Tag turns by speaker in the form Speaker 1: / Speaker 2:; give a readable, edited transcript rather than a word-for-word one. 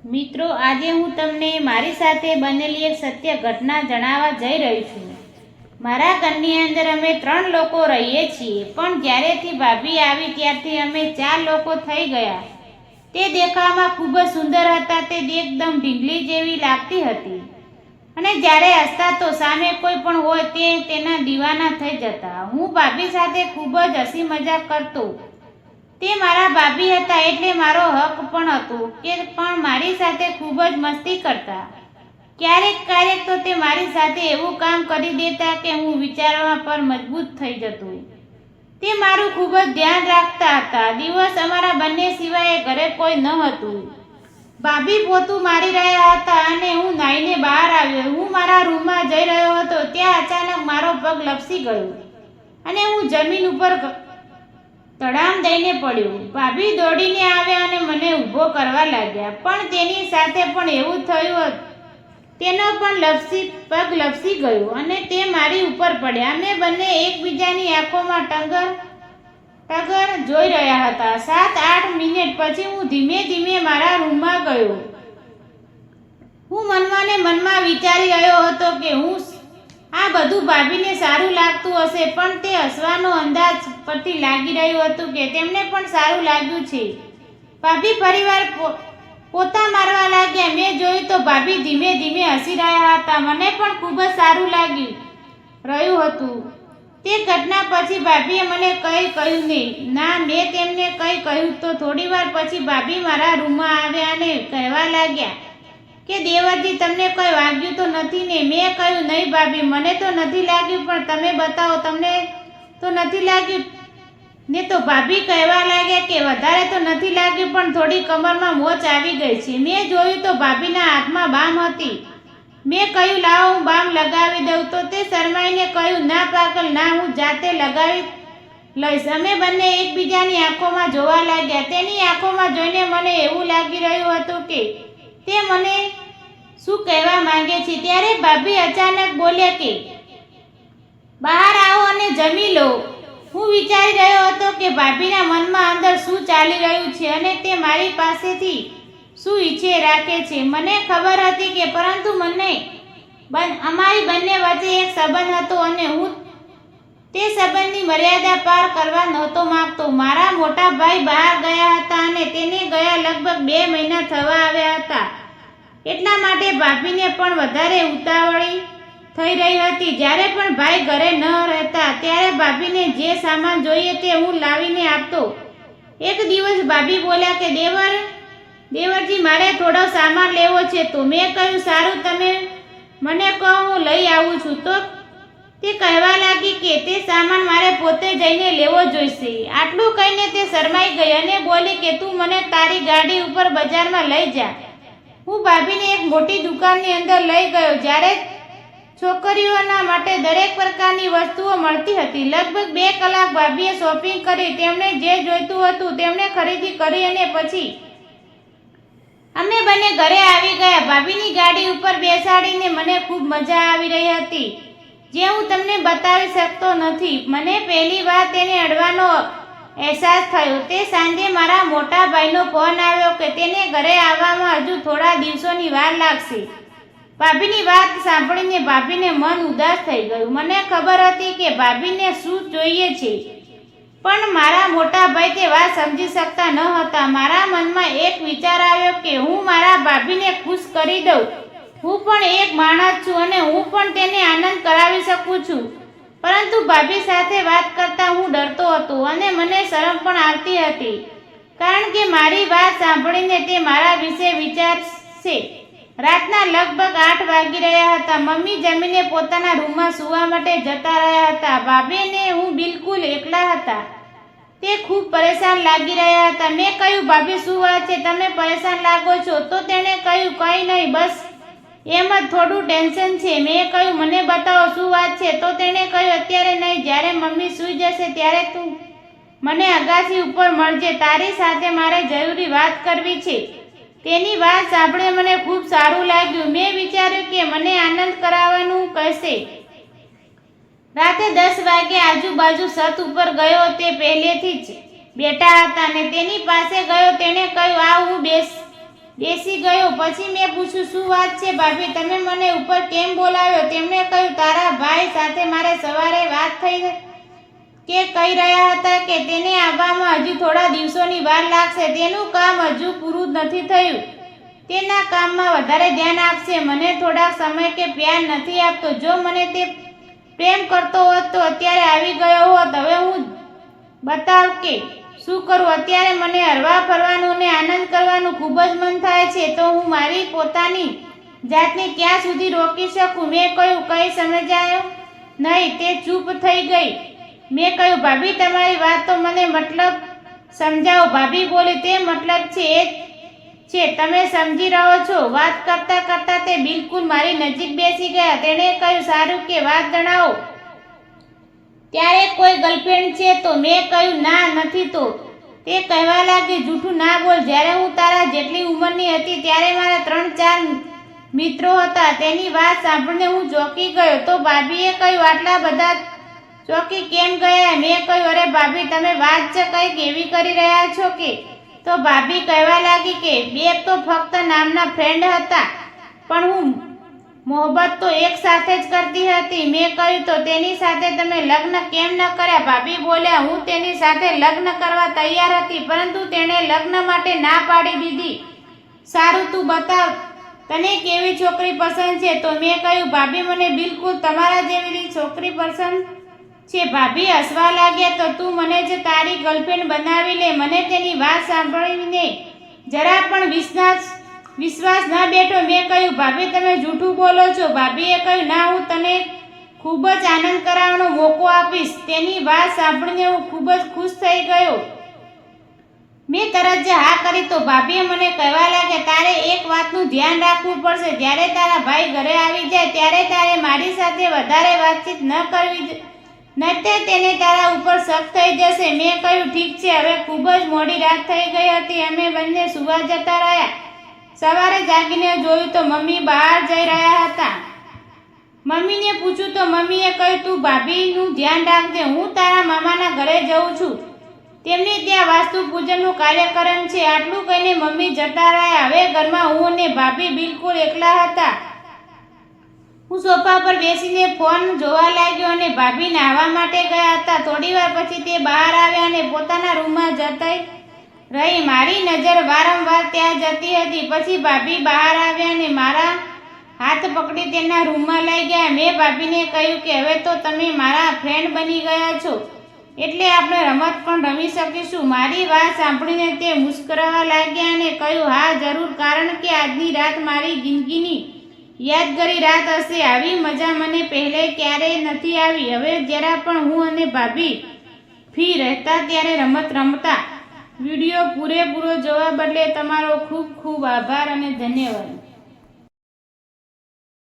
Speaker 1: મિત્રો, આજે હું તમને મારી સાથે બનેલી એક સત્ય ઘટના જણાવવા જઈ રહી છું. મારા ઘરની અંદર અમે 3 લોકો રહીએ છીએ, પણ જ્યારેથી ભાભી આવી ત્યારથી અમે 4 લોકો થઈ ગયા. તે દેખાવામાં ખૂબ જ સુંદર હતા. તે એકદમ ઢીંગલી જેવી લાગતી હતી અને જ્યારે હસતા તો સામે કોઈ પણ હોય તે તેના દીવાના થઈ જતા. હું ભાભી સાથે ખૂબ જ હસી મજાક કરતો. તે મારા ભાભી હતા એટલે મારો હક પણ હતો કે પણ મારી સાથે ખૂબ જ મસ્તી કરતા. ક્યારેક તો તે મારી સાથે એવું કામ કરી દેતા કે હું વિચારવા પર મજબૂત થઈ જતો. તે મારું ખૂબ જ ધ્યાન રાખતા હતા. દિવસ અમારા બંને સિવાય ઘરે કોઈ ન હતું. ભાભી પોતું મારી રહ્યા હતા અને હું નાહીને બહાર આવ્યો. હું મારા રૂમમાં જઈ રહ્યો હતો ત્યાં અચાનક મારો પગ લપસી ગયો અને હું જમીન ઉપર તડામ દઈને પડ્યો. ભાભી દોડીને આવ્યા અને મને ઊભો કરવા લાગ્યા, પણ તેની સાથે પણ એવું થયું. તેનો પણ પગ લપસી ગયો અને તે મારી ઉપર પડ્યા. અમે બંને એકબીજાની આંખોમાં ટગર જોઈ રહ્યા હતા. 7-8 મિનિટ પછી હું ધીમે ધીમે મારા રૂમમાં ગયો. હું મનમાં ને મનમાં વિચારી રહ્યો હતો કે આ બધું ભાભીને સારું લાગતું હશે, પણ તે હસવાનો અંદાજ પરથી લાગી રહ્યું હતું કે તેમને પણ સારું લાગ્યું છે. ભાભી ફરીવાર પોતા મારવા લાગ્યા. મેં જોયું તો ભાભી ધીમે ધીમે હસી રહ્યા હતા. મને પણ ખૂબ જ સારું લાગી રહ્યું હતું. તે ઘટના પછી ભાભીએ મને કંઈ કહ્યું નહીં. ના, મેં તેમને કંઈ કહ્યું તો થોડી વાર પછી ભાભી મારા રૂમમાં આવ્યા અને કહેવા લાગ્યા કે દેવરજી, તમને કોઈ વાગ્યું તો નથી ને? મેં કહ્યું, નહીં ભાભી, મને તો નથી લાગ્યું, પણ તમે બતાવો, તમને તો નથી લાગ્યું ને? તો ભાભી કહેવા લાગ્યા કે વધારે તો નથી લાગ્યું, પણ થોડી કમરમાં મોચ આવી ગઈ છે. મેં જોયું તો ભાભીના હાથમાં બામ હતી. મેં કહ્યું, લાવો હું બામ લગાવી દઉં. તો તે શરમાઈને કહ્યું, ના પાગલ, ના, હું જાતે લગાવી લઈશ. અમે બંને એકબીજાની આંખોમાં જોવા લાગ્યા. તેની આંખોમાં જોઈને મને એવું લાગી રહ્યું હતું કે તે મને શું કહેવા માંગે છે. ત્યારે ભાભી અચાનક બોલ્યા કે બહાર આવો અને જમી લો. હું વિચારી રહ્યો હતો કે ભાભીના મનમાં અંદર શું ચાલી રહ્યું છે અને તે મારી પાસેથી શું ઈચ્છે રાખે છે. મને ખબર હતી કે પરંતુ અમારી બંને વચ્ચે એક સંબંધ હતો અને હું તે સંબંધની મર્યાદા પાર કરવા નહોતો માંગતો. મારા મોટા ભાઈ બહાર ગયા હતા અને તેને ગયા લગભગ 2 મહિના થવા આવ્યા હતા. એટલા માટે ભાભીને પણ વધારે ઉતાવળી થઈ રહી હતી. જ્યારે પણ ભાઈ ઘરે ન રહેતા ત્યારે ભાભીને જે સામાન જોઈએ તે હું લાવીને આપતો. એક દિવસ ભાભી બોલ્યા કે દેવરજી, મારે થોડો સામાન લેવો છે. તો મેં કહ્યું, સારું, તમે મને કહો, હું લઈ આવું છું. તો તે કહેવા લાગી કે તે સામાન મારે પોતે જઈને લેવો જોઈશે. આટલું કહીને તે શરમાઈ ગઈ અને બોલી કે તું મને તારી ગાડી ઉપર બજારમાં લઈ જા. હું ભાભીને એક મોટી દુકાનની અંદર લઈ ગયો, જ્યારે છોકરીઓના માટે દરેક પ્રકારની વસ્તુઓ મળતી હતી. લગભગ 2 કલાક ભાભીએ શોપિંગ કરી. તેમને જે જોઈતું હતું તેમણે ખરીદી કરી અને પછી અમે બંને ઘરે આવી ગયા. ભાભીની ગાડી ઉપર બેસાડીને મને ખૂબ મજા આવી રહી હતી, જે હું તમને બતાવી શકતો નથી. મને પહેલી વાર તેને અડવાનો અહેસાસ થયો. તે સાંજે મારા મોટા ભાઈનો ફોન આવ્યો કે તેને ઘરે આવવામાં હજુ થોડા દિવસોની વાર લાગશે. ભાભીની વાત સાંભળીને ભાભીને મન ઉદાસ થઈ ગયું. મને ખબર હતી કે ભાભીને શું જોઈએ છે, પણ મારા મોટા ભાઈ તે વાત સમજી શકતા ન હતા. મારા મનમાં એક વિચાર આવ્યો કે હું મારા ભાભીને ખુશ કરી દઉં. હું પણ એક માણસ છું અને હું પણ તેને આનંદ કરાવી શકું છું. પરંતુ ભાભી સાથે વાત કરતા હું ડરતો હતો અને મને શરમ પણ આવતી હતી, કારણ કે મારી વાત સાંભળીને તે મારા વિશે વિચારશે. રાતના લગભગ 8 વાગી રહ્યા હતા. મમ્મી જમીને પોતાના રૂમમાં સૂવા માટે જતા રહ્યા હતા. ભાભી અને હું બિલકુલ એકલા હતા. તે ખૂબ પરેશાન લાગી રહ્યા હતા. મેં કહ્યું, ભાભી, શું વાત છે? તમે પરેશાન લાગો છો? તો તેણે કહ્યું, કંઈ નહીં, બસ એમ જ થોડું ટેન્શન છે. મેં કહ્યું, મને બતાવો, શું વાત છે? તો તેણે કહ્યું, અત્યારે નહીં, જ્યારે મમ્મી સૂઈ જશે ત્યારે તું મને અગાસી ઉપર મળજે. તારી સાથે મારે જરૂરી વાત કરવી છે. તેની વાત સાંભળે મને ખૂબ સારું લાગ્યું. મેં વિચાર્યું કે મને આનંદ કરાવવાનું કહેશે. રાતે 10 વાગે આજુબાજુ છત ઉપર ગયો. તે પહેલેથી જ બેઠા હતા અને તેની પાસે ગયો. તેણે કહ્યું, આ હું બેસી ગયો. પછી મેં પૂછ્યું, શું વાત છે ભાભી, તમે મને ઉપર કેમ બોલાવ્યો? તેમણે કહ્યું, તારા ભાઈ સાથે મારે સવારે વાત થઈ કે કહી રહ્યા હતા કે તેને આવવામાં હજુ થોડા દિવસોની વાર લાગશે. તેનું કામ હજુ પૂરું નથી થયું. તેના કામમાં વધારે ધ્યાન આપશે. મને થોડાક સમય કે પ્યાર નથી આપતો. જો મને તે પ્રેમ કરતો હોત તો અત્યારે આવી ગયો હોત. હવે હું બતાવ કે શું કરું. અત્યારે મને હરવા ફરવાનું અને આનંદ કરવાનું ખૂબ જ મન થાય છે. તો હું મારી પોતાની જાતને ક્યાં સુધી રોકી શકું? મેં કહ્યું, કંઈ સમજાયો નહીં. તે ચૂપ થઈ ગઈ. મેં કહ્યું, ભાભી તમારી વાત તો મને મતલબ સમજાવો. ભાભી બોલી, તે મતલબ છે એ છે તમે સમજી રહ્યો છો? વાત કરતા કરતા તે બિલકુલ મારી નજીક બેસી ગયા. તેણે કહ્યું, સારું કે વાત જણાવો. ત્યારે કોઈ ગર્લફ્રેન્ડ છે? તો મેં કહ્યું, ના નથી. તો તે કહેવા લાગી, જૂઠું ના બોલ. જ્યારે હું તારા જેટલી ઉંમરની હતી ત્યારે મારા 3-4 મિત્રો હતા. તેની વાત સાંભળીને હું ચોંકી ગયો. તો ભાભીએ કહ્યું, આટલા બધા ચોંકી કેમ ગયા? મેં કહ્યું, અરે ભાભી તમે વાત જ કંઈક એવી કરી રહ્યા છો કે. તો ભાભી કહેવા લાગી કે બે તો ફક્ત નામના ફ્રેન્ડ હતા, પણ હું મોહબ્બત તો એક સાથે જ કરતી હતી. મેં કહ્યું, તો તેની સાથે તમે લગ્ન કેમ ન કર્યા? ભાભી બોલ્યા, હું તેની સાથે લગ્ન કરવા તૈયાર હતી, પરંતુ તેણે લગ્ન માટે ના પાડી દીધી. સારું, તું બતાવ તને કેવી છોકરી પસંદ છે? તો મેં કહ્યું, ભાભી મને બિલકુલ તમારા જેવી છોકરી પસંદ છે. ભાભી હસવા લાગ્યા. તો તું મને જ તારી ગર્લફ્રેન્ડ બનાવી લે. મને તેની વાત સાંભળીને જરા પણ વિશ્વાસ ન બેઠો. મેં કહ્યું, ભાભી તમે જૂઠું બોલો છો. ભાભીએ કહ્યું, ના, હું તને ખૂબ જ આનંદ કરાવવાનો મોકો આપીશ. તેની વાત સાંભળીને હું ખૂબ જ ખુશ થઈ ગયો. મેં તરત જ હા કરી. તો ભાભીએ મને કહેવા લાગ્યા, તારે એક વાતનું ધ્યાન રાખવું પડશે. જ્યારે તારા ભાઈ ઘરે આવી જાય ત્યારે તારે મારી સાથે વધારે વાતચીત ન કરવી, નહીંતર તેને તારા ઉપર શક થઈ જશે. મેં કહ્યું, ઠીક છે. હવે ખૂબ જ મોડી રાત થઈ ગઈ હતી. અમે બંને સુવા જતા રહ્યા. સવારે જાગીને જોયું તો મમ્મી બહાર જઈ રહ્યા હતા. મમ્મીને પૂછ્યું તો મમ્મીએ કહ્યું, તું ભાભીનું ધ્યાન રાખજે. હું તારા મામાના ઘરે જઉં છું. તેમની ત્યાં વાસ્તુ પૂજનનું કાર્યક્રમ છે. આટલું કહીને મમ્મી જતા રહ્યા. હવે ઘરમાં હું અને ભાભી બિલકુલ એકલા હતા. હું સોફા પર બેસીને ફોન જોવા લાગ્યો અને ભાભી નાહવા માટે ગયા હતા. થોડીવાર પછી તે બહાર આવ્યા અને પોતાના રૂમમાં જતી રહી. મારી નજર વારંવાર ત્યાં જતી હતી. પછી ભાભી બહાર આવ્યા અને મારા હાથ પકડી તેના રૂમમાં લઈ ગયા. મેં ભાભીને કહ્યું કે હવે તો તમે મારા ફ્રેન્ડ બની ગયા છો, એટલે આપણે રમત પણ રમી શકીશું. મારી વાત સાંભળીને તે મુસ્કરાવા લાગ્યા અને કહ્યું, હા જરૂર, કારણ કે આજની રાત મારી જિંદગીની યાદગારી રાત હશે. આવી મજા મને પહેલે ક્યારેય નથી આવી. હવે જરા પણ હું અને ભાભી ફ્રી રહેતા ત્યારે રમત રમતા. વિડીયો પૂરેપૂરો જોવા બદલે તમારો ખૂબ ખૂબ આભાર અને ધન્યવાદ.